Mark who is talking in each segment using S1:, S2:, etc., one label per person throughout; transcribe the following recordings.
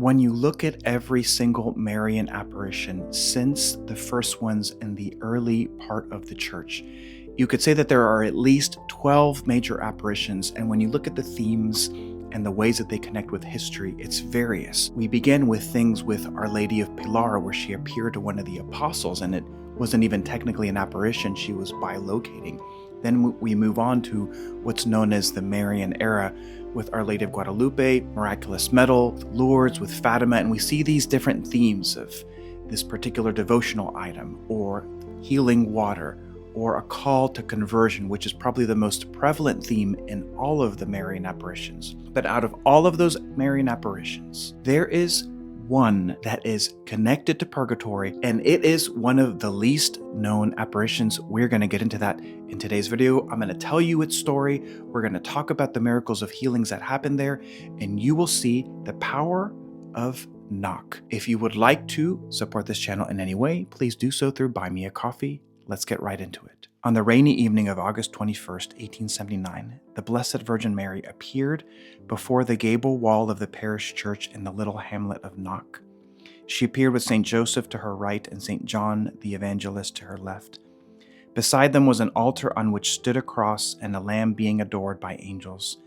S1: When you look at every single Marian apparition since the first ones in the early part of the church, you could say that there are at least 12 major apparitions, and when you look at the themes and the ways that they connect with history, it's various. We begin with things with Our Lady of Pilar, where she appeared to one of the apostles, and it wasn't even technically an apparition, she was bilocating. Then we move on to what's known as the Marian era, with Our Lady of Guadalupe, Miraculous Medal, Lourdes, with Fatima, and we see these different themes of this particular devotional item, or healing water, or a call to conversion, which is probably the most prevalent theme in all of the Marian apparitions. But out of all of those Marian apparitions, there is one that is connected to purgatory, and it is one of the least known apparitions. We're going to get into that in today's video. I'm going to tell you its story. We're going to talk about the miracles of healings that happened there, and you will see the power of knock. If you would like to support this channel in any way, please do so through Buy Me a Coffee. Let's get right into it. On the rainy evening of August 21st, 1879, the Blessed Virgin Mary appeared before the gable wall of the parish church in the little hamlet of Knock. She appeared with St. Joseph to her right and St. John the Evangelist to her left. Beside them was an altar on which stood a cross and a lamb being adored by angels.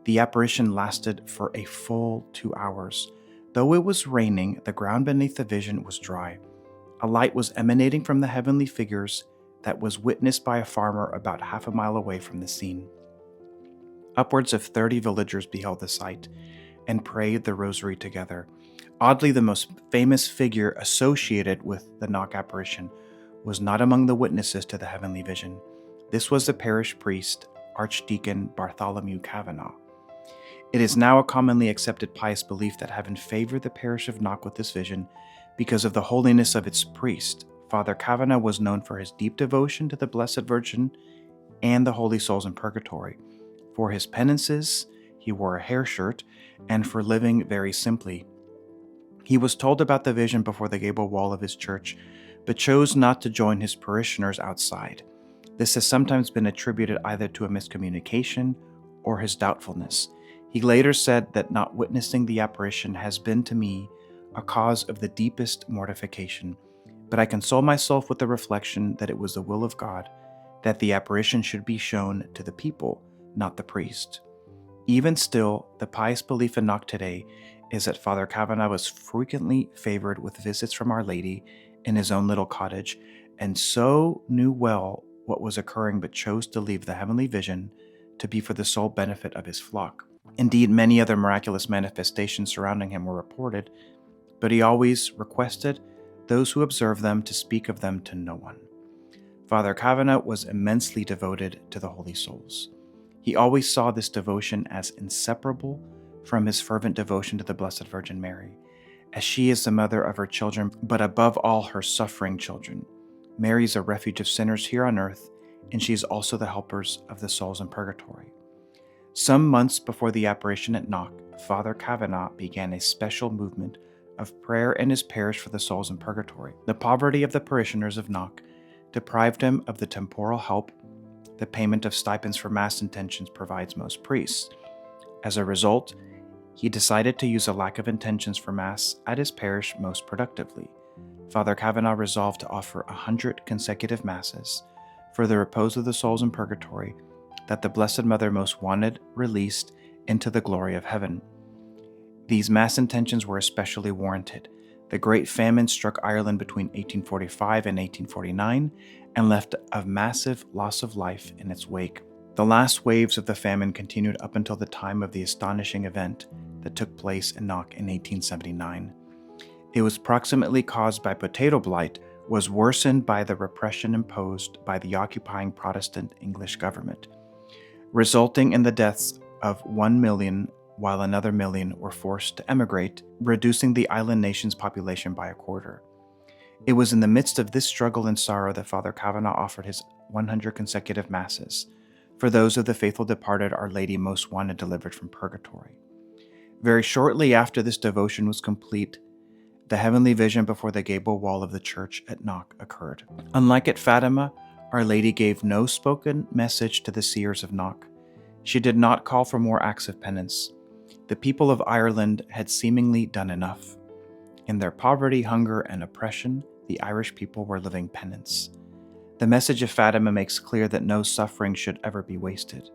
S1: The apparition lasted for a full 2 hours. Though it was raining, the ground beneath the vision was dry. A light was emanating from the heavenly figures that was witnessed by a farmer about half a mile away from the scene. Upwards of 30 villagers beheld the sight and prayed the rosary together. Oddly, the most famous figure associated with the Knock apparition was not among the witnesses to the heavenly vision. This was the parish priest, Archdeacon Bartholomew Kavanagh. It is now a commonly accepted pious belief that heaven favored the parish of Knock with this vision because of the holiness of its priest. Father Kavanagh was known for his deep devotion to the Blessed Virgin and the holy souls in purgatory. For his penances, he wore a hair shirt, and for living very simply. He was told about the vision before the gable wall of his church, but chose not to join his parishioners outside. This has sometimes been attributed either to a miscommunication or his doubtfulness. He later said that not witnessing the apparition has been to me a cause of the deepest mortification. But I console myself with the reflection that it was the will of God that the apparition should be shown to the people, not the priest. Even still, the pious belief in Knock today is that Father Kavanagh was frequently favored with visits from Our Lady in his own little cottage, and so knew well what was occurring but chose to leave the heavenly vision to be for the sole benefit of his flock. Indeed, many other miraculous manifestations surrounding him were reported, but he always requested those who observed them to speak of them to no one. Father Kavanagh was immensely devoted to the holy souls. He always saw this devotion as inseparable from his fervent devotion to the Blessed Virgin Mary, as she is the mother of her children, but above all her suffering children. Mary is a refuge of sinners here on earth, and she is also the helpers of the souls in purgatory. Some months before the apparition at Knock, Father Kavanagh began a special movement of prayer in his parish for the souls in purgatory. The poverty of the parishioners of Knock deprived him of the temporal help the payment of stipends for Mass intentions provides most priests. As a result, he decided to use a lack of intentions for Mass at his parish most productively. Father Kavanagh resolved to offer 100 consecutive Masses for the repose of the souls in purgatory that the Blessed Mother most wanted released into the glory of heaven. These Mass intentions were especially warranted. The Great Famine struck Ireland between 1845 and 1849 and left a massive loss of life in its wake. The last waves of the famine continued up until the time of the astonishing event that took place in Knock in 1879. It was proximately caused by potato blight, was worsened by the repression imposed by the occupying Protestant English government, resulting in the deaths of 1 million, while another million were forced to emigrate, reducing the island nation's population by a quarter. It was in the midst of this struggle and sorrow that Father Kavanagh offered his 100 consecutive Masses for those of the faithful departed Our Lady most wanted delivered from purgatory. Very shortly after this devotion was complete, the heavenly vision before the gable wall of the church at Knock occurred. Unlike at Fatima, Our Lady gave no spoken message to the seers of Knock. She did not call for more acts of penance. The people of Ireland had seemingly done enough. In their poverty, hunger, and oppression, the Irish people were living penance. The message of Fatima makes clear that no suffering should ever be wasted.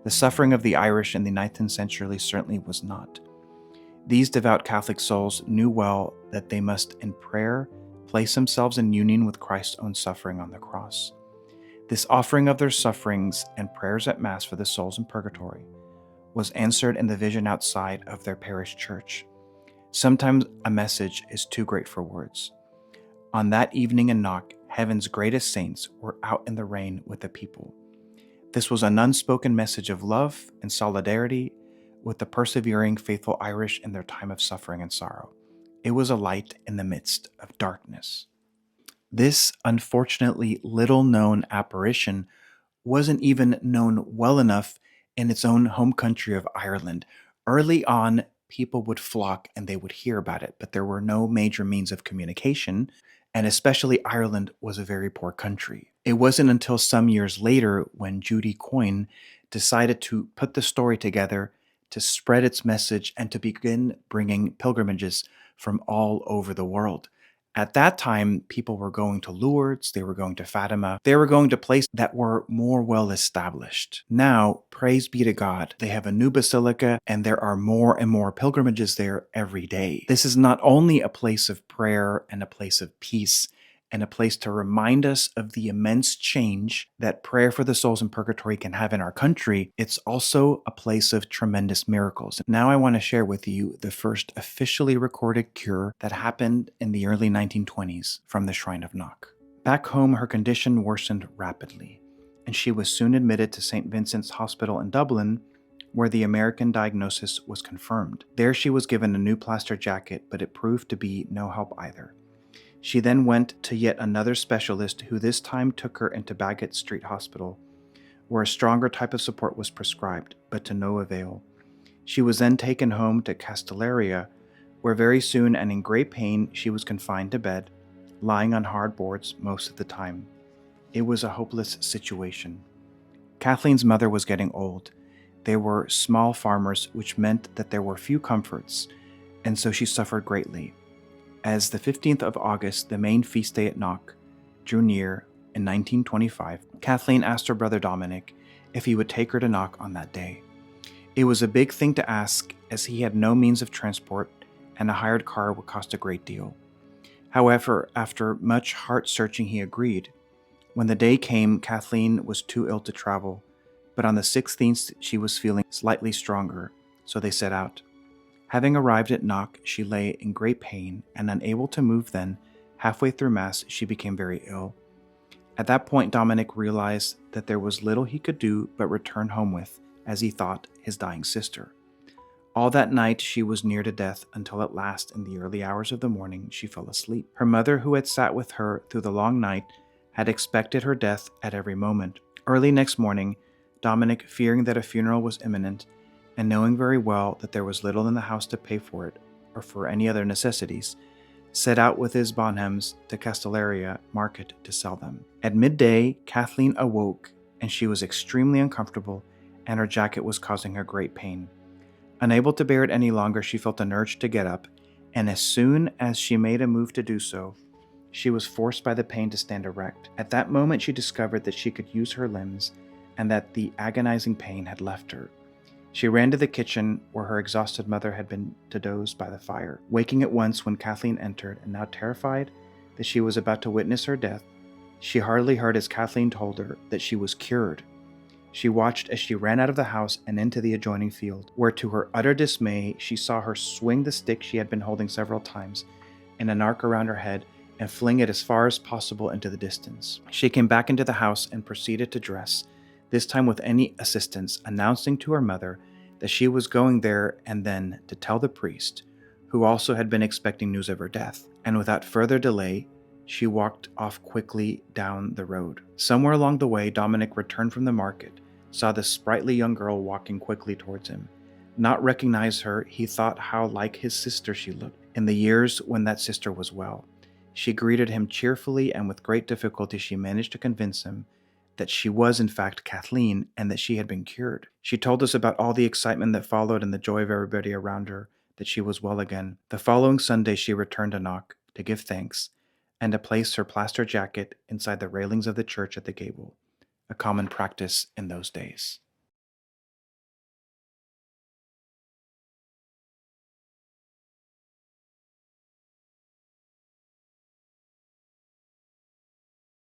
S1: The suffering of the Irish in the 19th century certainly was not. These devout Catholic souls knew well that they must, in prayer, place themselves in union with Christ's own suffering on the cross. This offering of their sufferings and prayers at Mass for the souls in purgatory was answered in the vision outside of their parish church. Sometimes a message is too great for words. On that evening in Knock, heaven's greatest saints were out in the rain with the people. This was an unspoken message of love and solidarity with the persevering, faithful Irish in their time of suffering and sorrow. It was a light in the midst of darkness. This unfortunately little-known apparition wasn't even known well enough in its own home country of Ireland. Early on, people would flock and they would hear about it, but there were no major means of communication, and especially Ireland was a very poor country. It wasn't until some years later when Judy Coyne decided to put the story together to spread its message and to begin bringing pilgrimages from all over the world. At that time, people were going to Lourdes, they were going to Fatima, they were going to places that were more well established. Now, praise be to God, they have a new basilica and there are more and more pilgrimages there every day. This is not only a place of prayer and a place of peace and a place to remind us of the immense change that prayer for the souls in purgatory can have in our country, it's also a place of tremendous miracles. Now I want to share with you the first officially recorded cure that happened in the early 1920s from the Shrine of Knock. Back home, her condition worsened rapidly, and she was soon admitted to St. Vincent's Hospital in Dublin, where the American diagnosis was confirmed. There she was given a new plaster jacket, but it proved to be no help either. She then went to yet another specialist who this time took her into Baggot Street Hospital, where a stronger type of support was prescribed, but to no avail. She was then taken home to Castellaria, where very soon and in great pain she was confined to bed, lying on hard boards most of the time. It was a hopeless situation. Kathleen's mother was getting old. They were small farmers, which meant that there were few comforts, and so she suffered greatly. As the 15th of August, the main feast day at Knock, drew near in 1925, Kathleen asked her brother Dominic if he would take her to Knock on that day. It was a big thing to ask, as he had no means of transport and a hired car would cost a great deal. However, after much heart-searching, he agreed. When the day came, Kathleen was too ill to travel, but on the 16th she was feeling slightly stronger, so they set out. Having arrived at Knock, she lay in great pain, and unable to move then, halfway through Mass, she became very ill. At that point, Dominic realized that there was little he could do but return home with, as he thought, his dying sister. All that night she was near to death until at last, in the early hours of the morning, she fell asleep. Her mother, who had sat with her through the long night, had expected her death at every moment. Early next morning, Dominic, fearing that a funeral was imminent, and knowing very well that there was little in the house to pay for it, or for any other necessities, set out with his bonhams to Castellaria market to sell them. At midday, Kathleen awoke, and she was extremely uncomfortable, and her jacket was causing her great pain. Unable to bear it any longer, she felt an urge to get up, and as soon as she made a move to do so, she was forced by the pain to stand erect. At that moment, she discovered that she could use her limbs, and that the agonizing pain had left her. She ran to the kitchen, where her exhausted mother had been to doze by the fire. Waking at once when Kathleen entered, and now terrified that she was about to witness her death, she hardly heard as Kathleen told her that she was cured. She watched as she ran out of the house and into the adjoining field, where to her utter dismay she saw her swing the stick she had been holding several times in an arc around her head and fling it as far as possible into the distance. She came back into the house and proceeded to dress, this time with any assistance, announcing to her mother that she was going there and then to tell the priest, who also had been expecting news of her death. And without further delay, she walked off quickly down the road. Somewhere along the way, Dominic returned from the market, saw the sprightly young girl walking quickly towards him. Not recognize her, he thought how like his sister she looked, in the years when that sister was well. She greeted him cheerfully, and with great difficulty she managed to convince him that she was in fact Kathleen and that she had been cured. She told us about all the excitement that followed and the joy of everybody around her, that she was well again. The following Sunday she returned to knock, to give thanks, and to place her plaster jacket inside the railings of the church at the gable, a common practice in those days.